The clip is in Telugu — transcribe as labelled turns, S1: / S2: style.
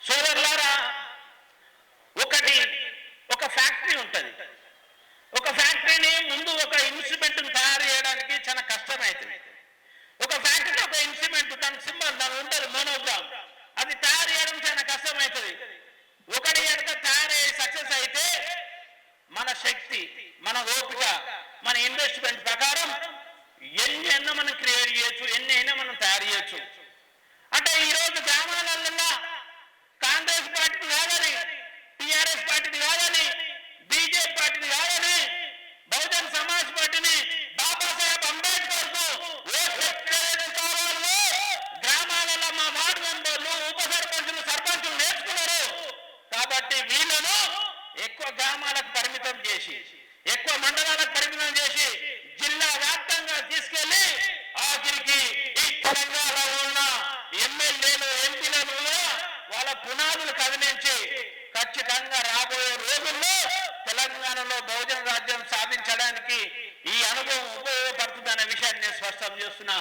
S1: సోదరులారా, ఒకటి ఒక ఫ్యాక్టరీ ఉంటుంది. ఒక ఫ్యాక్టరీని ముందు ఒక ఇన్స్ట్రుమెంట్ తయారు చేయడానికి చాలా కష్టమవుతుంది. ఒక ఫ్యాక్టరీ ఒక ఇన్స్ట్రుమెంట్ దాని సింబల్ దాని ఉంటుంది మోనోగ్రామ్, అది తయారు చేయడం చాలా కష్టమవుతుంది. ఒకటి కనుక తయారయ్యే సక్సెస్ అయితే మన శక్తి, మన ఓపిక, మన ఇన్వెస్ట్మెంట్ ప్రకారం ఎన్ని అయినా మనం క్రియేట్ చేయొచ్చు, ఎన్ని అయినా మనం తయారు చేయొచ్చు. అంటే ఈరోజు గ్రామాలలో కాంగ్రెస్ పార్టీని కాదని, టిఆర్ఎస్ పార్టీని కాదని, బీజేపీ పార్టీని కాదని, బహుజన్ సమాజ్ పార్టీని, బాబాసాహెబ్ అంబేద్కర్ కు గ్రామాలలో మా వార్డు మెంబర్లు, ఉప సర్పంచులు, సర్పంచులు నేర్చుకున్నారు. కాబట్టి వీళ్ళను ఎక్కువ గ్రామాలకు పరిమితం చేసి, ఎక్కువ మండలాలకు పరిమితం చేసి జిల్లా వ్యాప్తంగా తీసుకెళ్లి ఆఖరికి ఈ తెలంగాణలో ఉన్న ఎమ్మెల్యేలు, ఎంపీలను వాళ్ళ పునాదులు కదిలించి ఖచ్చితంగా రాబోయే రోజుల్లో తెలంగాణలో బహుజన రాజ్యం సాధించడానికి ఈ అనుభవం ఉపయోగపడుతుందనే విషయాన్ని నేను స్పష్టం చేస్తున్నా.